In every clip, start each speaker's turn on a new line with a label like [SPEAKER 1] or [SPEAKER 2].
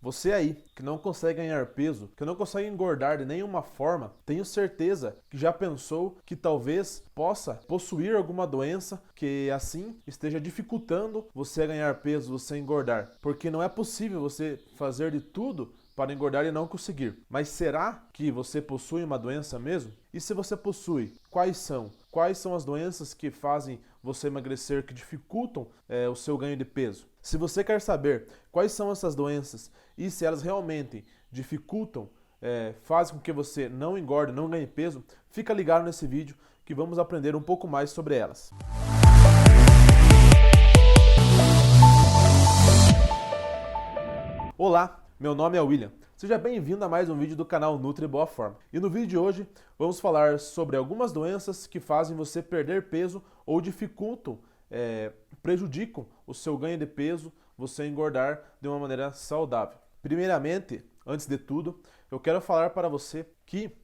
[SPEAKER 1] Você aí que não consegue ganhar peso, que não consegue engordar de nenhuma forma, tenho certeza que já pensou que talvez possa possuir alguma doença que assim esteja dificultando você ganhar peso, você engordar. Porque não é possível você fazer de tudo para engordar e não conseguir. Mas será que você possui uma doença mesmo? E se você possui, quais são? Quais são as doenças que fazem você emagrecer, que dificultam o seu ganho de peso? Se você quer saber quais são essas doenças e se elas realmente dificultam, fazem com que você não engorde, não ganhe peso, fica ligado nesse vídeo que vamos aprender um pouco mais sobre elas. Olá, meu nome é William. Seja bem-vindo a mais um vídeo do canal Nutri Boa Forma. E no vídeo de hoje vamos falar sobre algumas doenças que fazem você perder peso ou dificultam, prejudicam o seu ganho de peso, você engordar de uma maneira saudável. Primeiramente, antes de tudo, eu quero falar para você que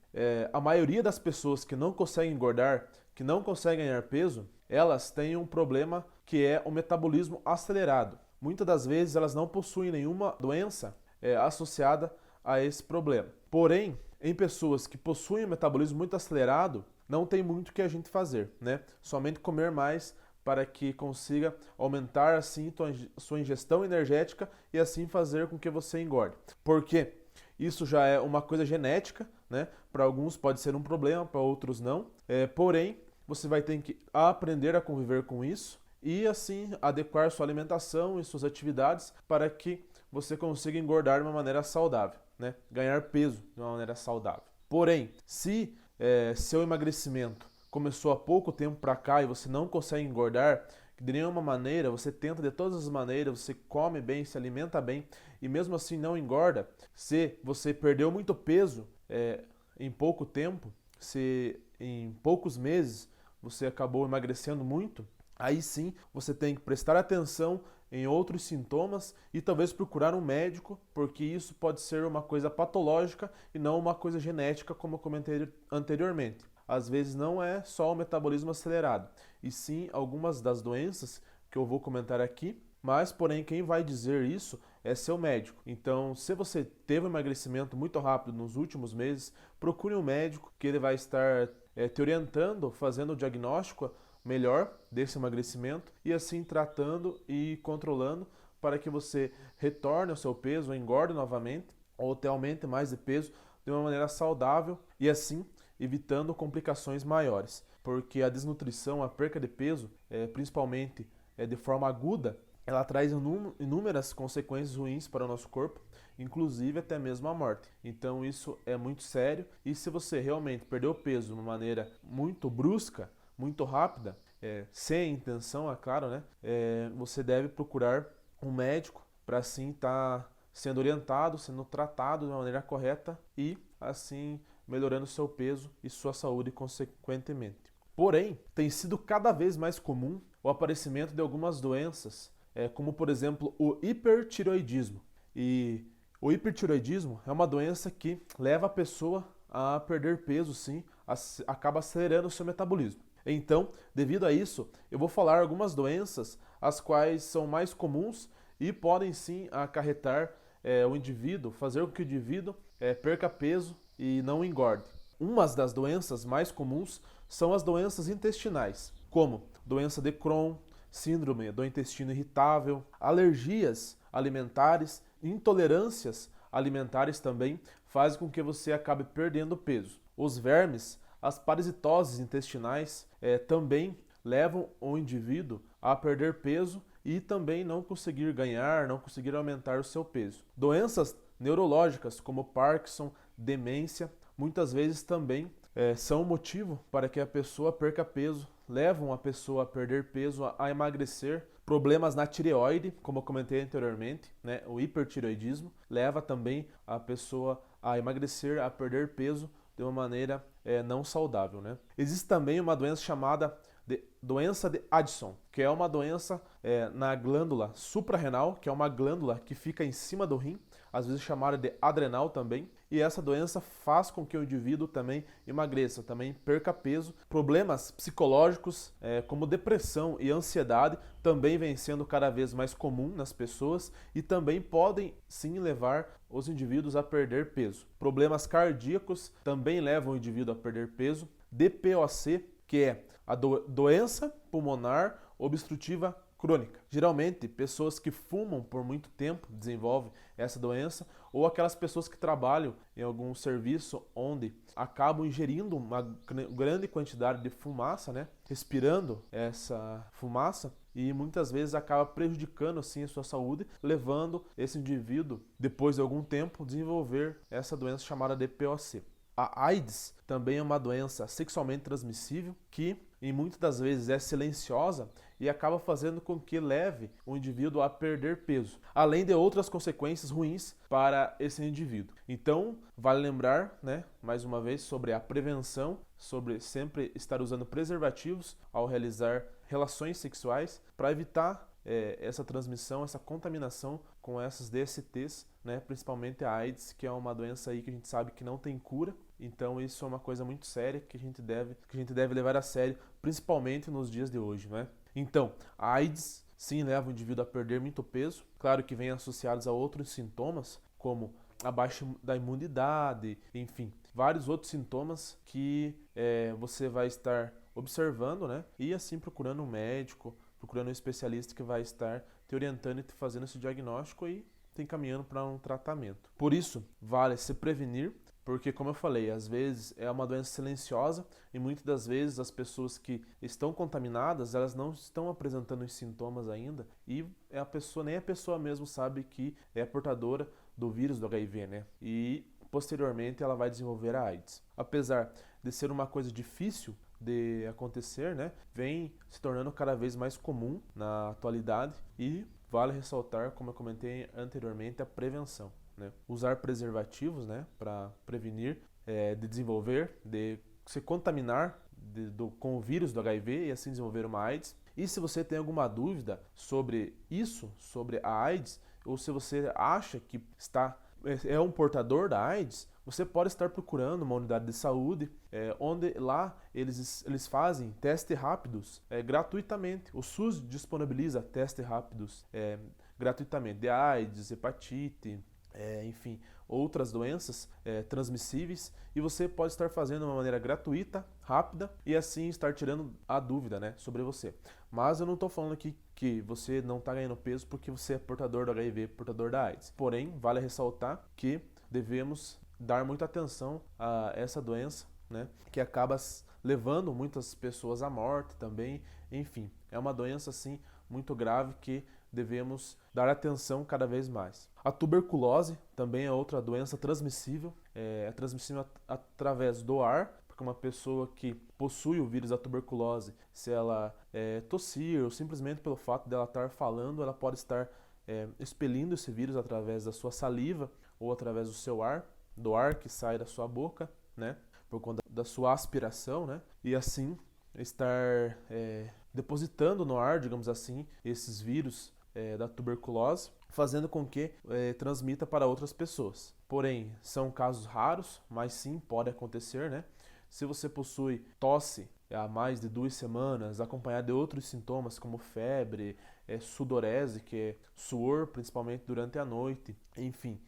[SPEAKER 1] a maioria das pessoas que não conseguem engordar, que não conseguem ganhar peso, elas têm um problema que é o metabolismo acelerado. Muitas das vezes elas não possuem nenhuma doença associada a esse problema. Porém, em pessoas que possuem um metabolismo muito acelerado, não tem muito o que a gente fazer, né? Somente comer mais para que consiga aumentar assim sua ingestão energética e assim fazer com que você engorde. Porque isso já é uma coisa genética, né? Para alguns pode ser um problema, para outros não. Porém, você vai ter que aprender a conviver com isso e assim adequar sua alimentação e suas atividades para que você consiga engordar de uma maneira saudável, né? Ganhar peso de uma maneira saudável. Porém, se seu emagrecimento começou há pouco tempo para cá e você não consegue engordar de nenhuma maneira, você tenta de todas as maneiras, você come bem, se alimenta bem e mesmo assim não engorda, se você perdeu muito peso em pouco tempo, se em poucos meses você acabou emagrecendo muito, aí sim você tem que prestar atenção em outros sintomas e talvez procurar um médico, porque isso pode ser uma coisa patológica e não uma coisa genética, como eu comentei anteriormente. Às vezes não é só o metabolismo acelerado, e sim algumas das doenças que eu vou comentar aqui, mas porém quem vai dizer isso é seu médico. Então, se você teve um emagrecimento muito rápido nos últimos meses, procure um médico que ele vai estar te orientando, fazendo o diagnóstico melhor desse emagrecimento e assim tratando e controlando para que você retorne ao seu peso, engorde novamente ou até aumente mais de peso de uma maneira saudável e assim evitando complicações maiores. Porque a desnutrição, a perca de peso, principalmente de forma aguda, ela traz inúmeras consequências ruins para o nosso corpo, inclusive até mesmo a morte. Então isso é muito sério e se você realmente perdeu peso de uma maneira muito brusca, muito rápida, sem intenção, é claro, né? Você deve procurar um médico para assim estar sendo orientado, sendo tratado de uma maneira correta e assim melhorando seu peso e sua saúde consequentemente. Porém, tem sido cada vez mais comum o aparecimento de algumas doenças, como por exemplo o hipertireoidismo. E o hipertireoidismo é uma doença que leva a pessoa a perder peso, sim, acaba acelerando o seu metabolismo. Então, devido a isso, eu vou falar algumas doenças as quais são mais comuns e podem sim acarretar o indivíduo, fazer com que o indivíduo perca peso e não engorde. Umas das doenças mais comuns são as doenças intestinais, como doença de Crohn, síndrome do intestino irritável, alergias alimentares, intolerâncias alimentares também fazem com que você acabe perdendo peso. Os vermes, as parasitoses intestinais também levam o indivíduo a perder peso e também não conseguir ganhar, não conseguir aumentar o seu peso. Doenças neurológicas como Parkinson, demência, muitas vezes também são motivo para que a pessoa perca peso, levam a pessoa a perder peso, a emagrecer. Problemas na tireoide, como eu comentei anteriormente, né, o hipertireoidismo, leva também a pessoa a emagrecer, a perder peso de uma maneira não saudável, né? Existe também uma doença chamada doença de Addison, que é uma doença na glândula suprarrenal, que é uma glândula que fica em cima do rim. às vezes chamada de adrenal também, e essa doença faz com que o indivíduo também emagreça, também perca peso. Problemas psicológicos, como depressão e ansiedade, também vem sendo cada vez mais comum nas pessoas e também podem sim levar os indivíduos a perder peso. Problemas cardíacos também levam o indivíduo a perder peso. DPOC, que é a doença pulmonar obstrutiva crônica. Geralmente, pessoas que fumam por muito tempo desenvolvem essa doença, ou aquelas pessoas que trabalham em algum serviço onde acabam ingerindo uma grande quantidade de fumaça, né? Respirando essa fumaça, e muitas vezes acaba prejudicando assim a sua saúde, levando esse indivíduo, depois de algum tempo, a desenvolver essa doença chamada DPOC. A AIDS também é uma doença sexualmente transmissível que, em muitas das vezes, é silenciosa e acaba fazendo com que leve o indivíduo a perder peso, além de outras consequências ruins para esse indivíduo. Então, vale lembrar, né, mais uma vez, sobre a prevenção, sobre sempre estar usando preservativos ao realizar relações sexuais para evitar essa transmissão, essa contaminação com essas DSTs, né, principalmente a AIDS, que é uma doença aí que a gente sabe que não tem cura. Então isso é uma coisa muito séria que a gente deve levar a sério, principalmente nos dias de hoje, né? Então, a AIDS sim leva o indivíduo a perder muito peso, claro que vem associados a outros sintomas, como a baixa da imunidade, enfim, vários outros sintomas que você vai estar observando, né? E assim procurando um médico, procurando um especialista que vai estar te orientando e te fazendo esse diagnóstico e te encaminhando para um tratamento. Por isso, vale se prevenir, porque, como eu falei, às vezes é uma doença silenciosa e muitas das vezes as pessoas que estão contaminadas, elas não estão apresentando os sintomas ainda e nem a pessoa mesmo sabe que é portadora do vírus do HIV, né? E posteriormente ela vai desenvolver a AIDS. Apesar de ser uma coisa difícil de acontecer, né, vem se tornando cada vez mais comum na atualidade e vale ressaltar, como eu comentei anteriormente, a prevenção, né? Usar preservativos, né, para prevenir de desenvolver, de se contaminar com o vírus do HIV e assim desenvolver uma AIDS. E se você tem alguma dúvida sobre isso, sobre a AIDS, ou se você acha que é um portador da AIDS, você pode estar procurando uma unidade de saúde, onde lá eles fazem testes rápidos gratuitamente. O SUS disponibiliza testes rápidos gratuitamente de AIDS, hepatite, enfim, outras doenças transmissíveis, e você pode estar fazendo de uma maneira gratuita, rápida, e assim estar tirando a dúvida, né, sobre você. Mas eu não estou falando aqui que você não está ganhando peso porque você é portador do HIV, portador da AIDS. Porém, vale ressaltar que devemos dar muita atenção a essa doença, né, que acaba levando muitas pessoas à morte também. Enfim, é uma doença assim muito grave que devemos dar atenção cada vez mais. A tuberculose também é outra doença transmissível, é transmissível através do ar, porque uma pessoa que possui o vírus da tuberculose, se ela tossir ou simplesmente pelo fato dela estar falando, ela pode estar expelindo esse vírus através da sua saliva ou através do seu ar, do ar que sai da sua boca, né, por conta da sua aspiração, né, e assim estar depositando no ar, digamos assim, esses vírus da tuberculose, fazendo com que transmita para outras pessoas. Porém, são casos raros, mas sim, pode acontecer, né? Se você possui tosse há mais de 2 semanas, acompanhada de outros sintomas como febre, sudorese, que é suor, principalmente durante a noite, enfim,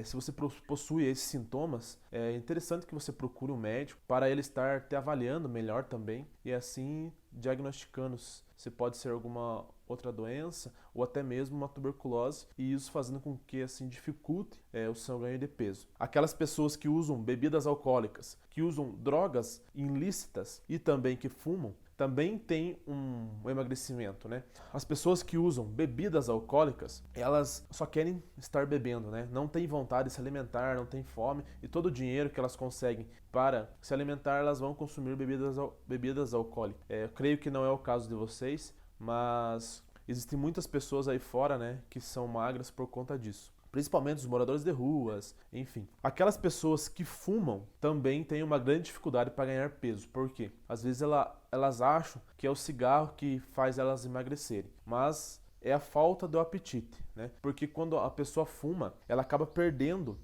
[SPEAKER 1] se você possui esses sintomas, é interessante que você procure um médico para ele estar te avaliando melhor também e assim diagnosticando se pode ser alguma outra doença ou até mesmo uma tuberculose, e isso fazendo com que assim dificulte o seu ganho de peso. Aquelas pessoas que usam bebidas alcoólicas, que usam drogas ilícitas e também que fumam, também tem um emagrecimento, né? As pessoas que usam bebidas alcoólicas, elas só querem estar bebendo, né? Não tem vontade de se alimentar, não tem fome, e todo o dinheiro que elas conseguem para se alimentar, elas vão consumir bebidas alcoólicas. Eu creio que não é o caso de vocês, mas existem muitas pessoas aí fora, né, que são magras por conta disso. Principalmente os moradores de ruas, enfim. Aquelas pessoas que fumam também têm uma grande dificuldade para ganhar peso. Por quê? Às vezes elas acham que é o cigarro que faz elas emagrecerem. Mas é a falta do apetite, né? Porque quando a pessoa fuma, ela acaba perdendo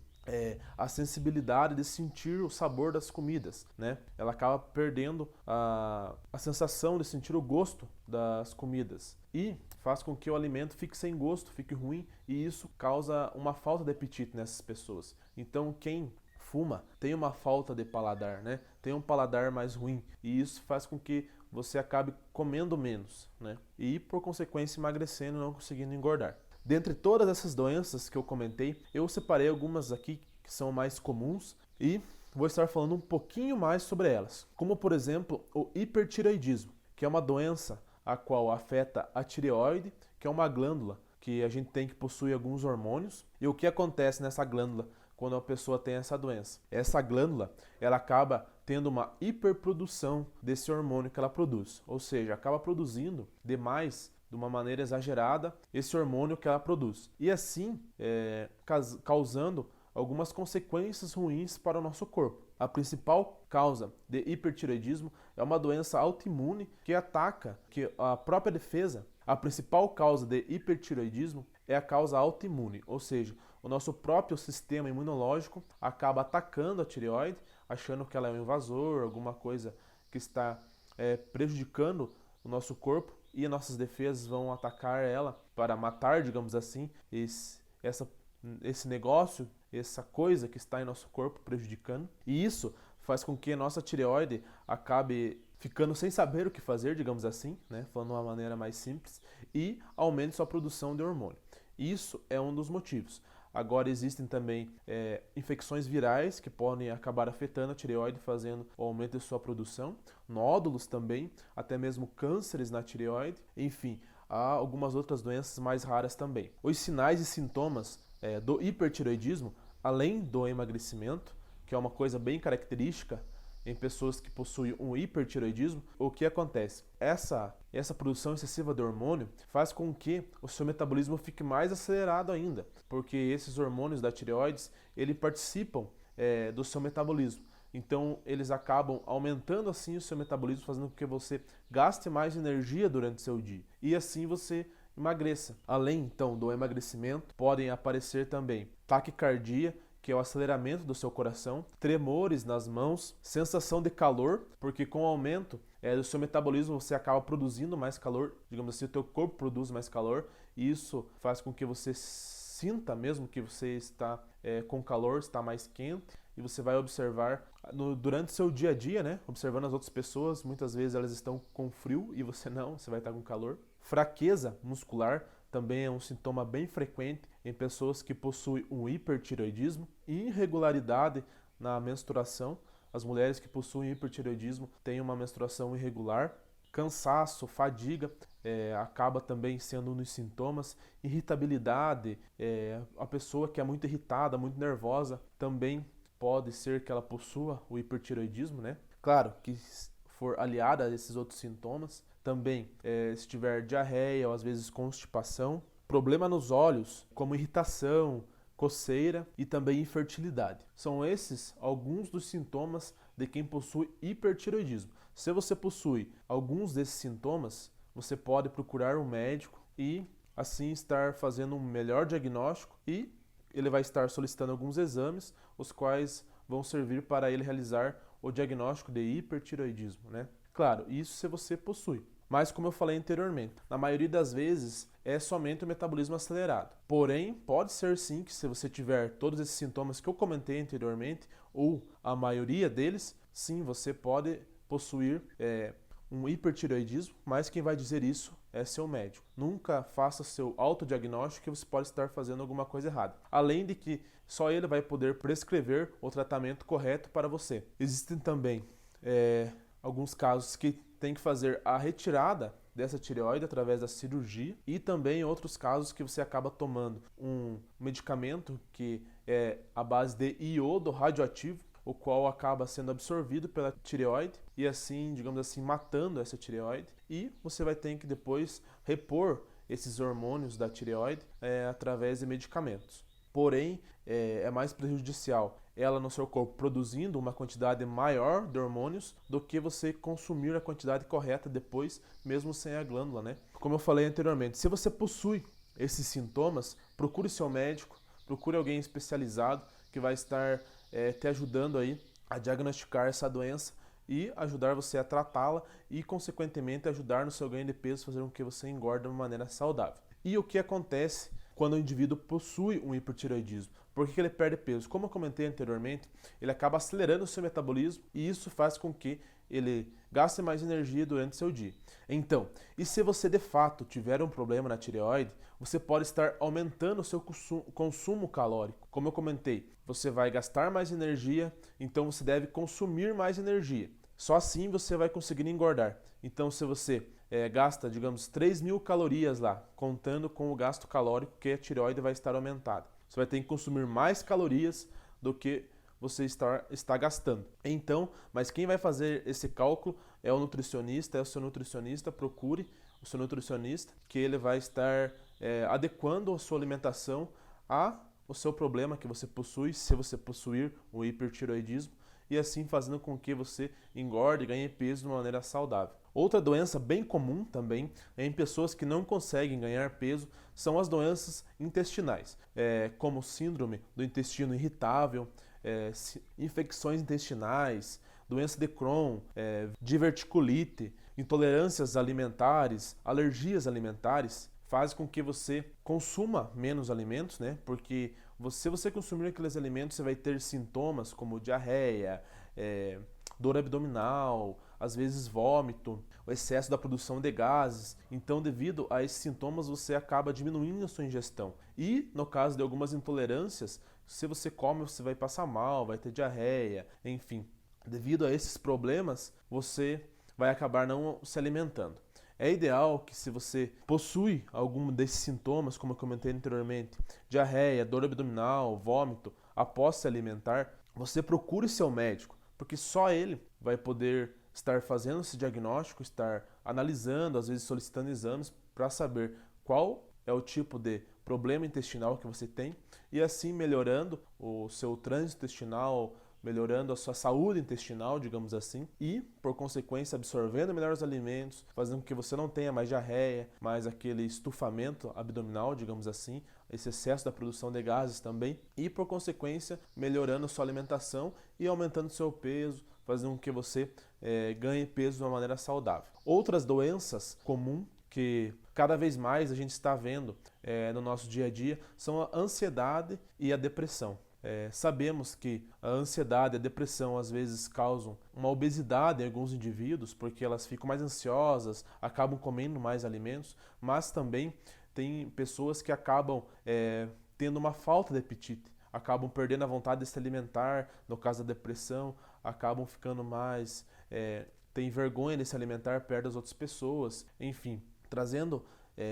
[SPEAKER 1] a sensibilidade de sentir o sabor das comidas, né? Ela acaba perdendo a sensação de sentir o gosto das comidas e faz com que o alimento fique sem gosto, fique ruim, e isso causa uma falta de apetite nessas pessoas. Então quem fuma tem uma falta de paladar, né? Tem um paladar mais ruim, e isso faz com que você acabe comendo menos, né? E por consequência emagrecendo, não conseguindo engordar. Dentre todas essas doenças que eu comentei, eu separei algumas aqui que são mais comuns e vou estar falando um pouquinho mais sobre elas. Como, por exemplo, o hipertireoidismo, que é uma doença a qual afeta a tireoide, que é uma glândula que a gente tem que possui alguns hormônios. E o que acontece nessa glândula quando a pessoa tem essa doença? Essa glândula, ela acaba tendo uma hiperprodução desse hormônio que ela produz, ou seja, acaba produzindo demais, de uma maneira exagerada, esse hormônio que ela produz. E assim, causando algumas consequências ruins para o nosso corpo. A principal causa de hipertireoidismo é uma doença autoimune que ataca a própria defesa. A principal causa de hipertireoidismo é a causa autoimune, ou seja, o nosso próprio sistema imunológico acaba atacando a tireoide, achando que ela é um invasor, alguma coisa que está prejudicando o nosso corpo, e nossas defesas vão atacar ela para matar, digamos assim, esse negócio, essa coisa que está em nosso corpo prejudicando. E isso faz com que a nossa tireoide acabe ficando sem saber o que fazer, digamos assim, né? Falando de uma maneira mais simples, e aumente sua produção de hormônio. Isso é um dos motivos. Agora existem também infecções virais que podem acabar afetando a tireoide, fazendo o aumento de sua produção, nódulos também, até mesmo cânceres na tireoide, enfim, há algumas outras doenças mais raras também. Os sinais e sintomas do hipertireoidismo, além do emagrecimento, que é uma coisa bem característica em pessoas que possuem um hipertireoidismo, o que acontece? Essa produção excessiva de hormônio faz com que o seu metabolismo fique mais acelerado ainda, porque esses hormônios da tireoide, eles participam do seu metabolismo. Então, eles acabam aumentando assim o seu metabolismo, fazendo com que você gaste mais energia durante o seu dia. E assim você emagreça. Além, então, do emagrecimento, podem aparecer também taquicardia, que é o aceleramento do seu coração, tremores nas mãos, sensação de calor, porque com o aumento do seu metabolismo você acaba produzindo mais calor, digamos assim, o teu corpo produz mais calor, e isso faz com que você sinta mesmo que você está com calor, está mais quente, e você vai observar durante seu dia a dia, né, observando as outras pessoas, muitas vezes elas estão com frio e você não, você vai estar com calor. Fraqueza muscular também é um sintoma bem frequente em pessoas que possuem um hipertireoidismo. Irregularidade na menstruação. As mulheres que possuem hipertireoidismo têm uma menstruação irregular. Cansaço, fadiga, acaba também sendo um dos sintomas. Irritabilidade, a pessoa que é muito irritada, muito nervosa, também pode ser que ela possua o hipertireoidismo, né? Claro que for aliada a esses outros sintomas. Também, se tiver diarreia ou às vezes constipação, problema nos olhos, como irritação, coceira e também infertilidade. São esses alguns dos sintomas de quem possui hipertireoidismo. Se você possui alguns desses sintomas, você pode procurar um médico e assim estar fazendo um melhor diagnóstico, e ele vai estar solicitando alguns exames, os quais vão servir para ele realizar o diagnóstico de hipertireoidismo, né? Claro, isso se você possui. Mas como eu falei anteriormente, na maioria das vezes é somente o metabolismo acelerado. Porém, pode ser sim que se você tiver todos esses sintomas que eu comentei anteriormente, ou a maioria deles, sim, você pode possuir um hipertireoidismo, mas quem vai dizer isso é seu médico. Nunca faça seu autodiagnóstico, que você pode estar fazendo alguma coisa errada. Além de que só ele vai poder prescrever o tratamento correto para você. Existem também alguns casos que tem que fazer a retirada dessa tireoide através da cirurgia, e também outros casos que você acaba tomando um medicamento que é à base de iodo radioativo, o qual acaba sendo absorvido pela tireoide e assim, digamos assim, matando essa tireoide, e você vai ter que depois repor esses hormônios da tireoide através de medicamentos. Porém, é é mais prejudicial ela no seu corpo produzindo uma quantidade maior de hormônios do que você consumir a quantidade correta depois, mesmo sem a glândula, né? Como eu falei anteriormente, se você possui esses sintomas, procure seu médico, procure alguém especializado que vai estar te ajudando aí a diagnosticar essa doença e ajudar você a tratá-la e, consequentemente, ajudar no seu ganho de peso, fazer com que você engorde de uma maneira saudável. E o que acontece quando o indivíduo possui um hipertireoidismo? Por que ele perde peso? Como eu comentei anteriormente, ele acaba acelerando o seu metabolismo e isso faz com que ele gaste mais energia durante seu dia. Então, e se você de fato tiver um problema na tireoide, você pode estar aumentando o seu consumo calórico. Como eu comentei, você vai gastar mais energia, então você deve consumir mais energia. Só assim você vai conseguir engordar. Então, se você gasta, digamos, 3.000 calorias lá, contando com o gasto calórico que a tireoide vai estar aumentada, você vai ter que consumir mais calorias do que você está gastando. Então, mas quem vai fazer esse cálculo é o nutricionista, é o seu nutricionista. Procure o seu nutricionista, que ele vai estar adequando a sua alimentação ao seu problema que você possui, se você possuir o hipertireoidismo, e assim fazendo com que você engorde e ganhe peso de uma maneira saudável. Outra doença bem comum também em pessoas que não conseguem ganhar peso são as doenças intestinais, como síndrome do intestino irritável, infecções intestinais, doença de Crohn, diverticulite, intolerâncias alimentares, alergias alimentares. Faz com que você consuma menos alimentos, né? Porque se você consumir aqueles alimentos, você vai ter sintomas como diarreia, dor abdominal, às vezes vômito, o excesso da produção de gases. Então, devido a esses sintomas, você acaba diminuindo a sua ingestão. E, no caso de algumas intolerâncias, se você come, você vai passar mal, vai ter diarreia, enfim. Devido a esses problemas, você vai acabar não se alimentando. É ideal que, se você possui algum desses sintomas, como eu comentei anteriormente, diarreia, dor abdominal, vômito, após se alimentar, você procure seu médico, porque só ele vai poder estar fazendo esse diagnóstico, estar analisando, às vezes solicitando exames para saber qual é o tipo de problema intestinal que você tem e assim melhorando o seu trânsito intestinal, melhorando a sua saúde intestinal, digamos assim, e, por consequência, absorvendo melhor os alimentos, fazendo com que você não tenha mais diarreia, mais aquele estufamento abdominal, digamos assim, esse excesso da produção de gases também, e, por consequência, melhorando a sua alimentação e aumentando seu peso, fazendo com que você ganhe peso de uma maneira saudável. Outras doenças comuns que cada vez mais a gente está vendo no nosso dia a dia são a ansiedade e a depressão. Sabemos que a ansiedade e a depressão às vezes causam uma obesidade em alguns indivíduos, porque elas ficam mais ansiosas, acabam comendo mais alimentos, mas também tem pessoas que acabam tendo uma falta de apetite, acabam perdendo a vontade de se alimentar, no caso da depressão, acabam ficando mais, têm vergonha de se alimentar perto das outras pessoas, enfim, trazendo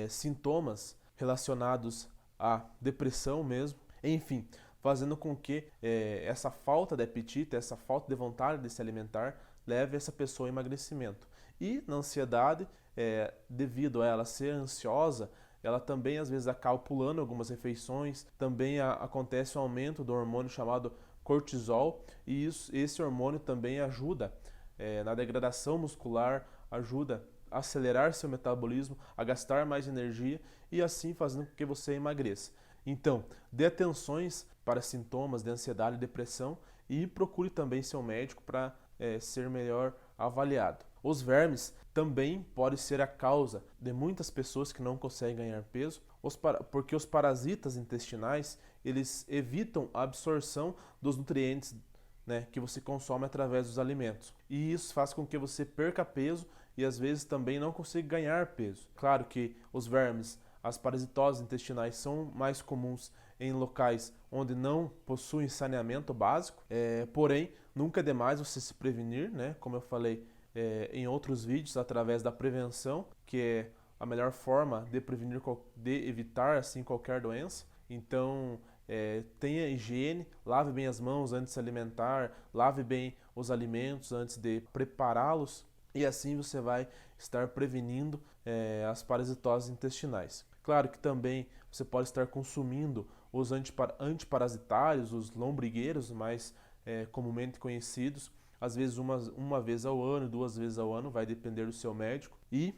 [SPEAKER 1] sintomas relacionados à depressão mesmo, enfim, fazendo com que essa falta de apetite, essa falta de vontade de se alimentar, leve essa pessoa ao emagrecimento. E na ansiedade, devido a ela ser ansiosa, ela também às vezes acaba pulando algumas refeições, também acontece um aumento do hormônio chamado cortisol, e esse hormônio também ajuda na degradação muscular, ajuda a acelerar seu metabolismo, a gastar mais energia e assim fazendo com que você emagreça. Então, dê atenções para sintomas de ansiedade e depressão e procure também seu médico para ser melhor avaliado. Os vermes também podem ser a causa de muitas pessoas que não conseguem ganhar peso, porque os parasitas intestinais eles evitam a absorção dos nutrientes, né, que você consome através dos alimentos. E isso faz com que você perca peso e às vezes também não consiga ganhar peso. Claro que os vermes, as parasitoses intestinais são mais comuns em locais onde não possuem saneamento básico, porém, nunca é demais você se prevenir, né? Como eu falei em outros vídeos, através da prevenção, que é a melhor forma de prevenir, de evitar assim qualquer doença. Então, tenha higiene, lave bem as mãos antes de se alimentar, lave bem os alimentos antes de prepará-los, e assim você vai estar prevenindo as parasitoses intestinais. Claro que também você pode estar consumindo os antiparasitários, os lombrigueiros, mais comumente conhecidos, às vezes uma vez ao ano, 2 vezes ao ano, vai depender do seu médico. E,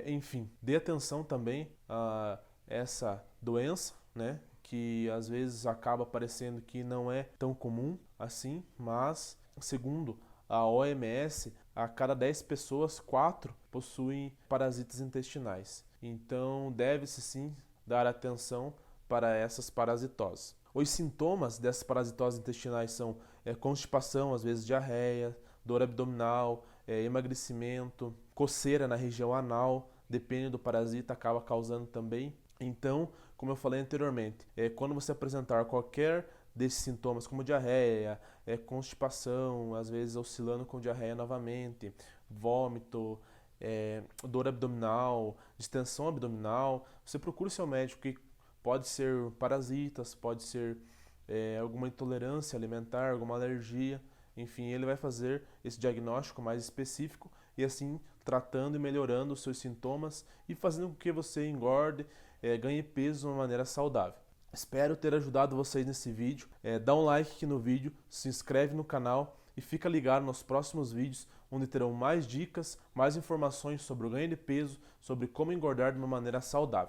[SPEAKER 1] enfim, dê atenção também a essa doença, né? Que às vezes acaba parecendo que não é tão comum assim, mas segundo a OMS, a cada 10 pessoas, 4 possuem parasitas intestinais. Então, deve-se sim dar atenção para essas parasitoses. Os sintomas dessas parasitoses intestinais são constipação, às vezes diarreia, dor abdominal, emagrecimento, coceira na região anal, depende do parasita, acaba causando também. Então, como eu falei anteriormente, quando você apresentar qualquer desses sintomas, como diarreia, constipação, às vezes oscilando com diarreia novamente, vômito, dor abdominal, distensão abdominal, você procura o seu médico, que pode ser parasitas, pode ser alguma intolerância alimentar, alguma alergia, enfim, ele vai fazer esse diagnóstico mais específico e assim tratando e melhorando os seus sintomas e fazendo com que você engorde, ganhe peso de uma maneira saudável. Espero ter ajudado vocês nesse vídeo. Dá um like aqui no vídeo, se inscreve no canal e fica ligado nos próximos vídeos, onde terão mais dicas, mais informações sobre o ganho de peso, sobre como engordar de uma maneira saudável.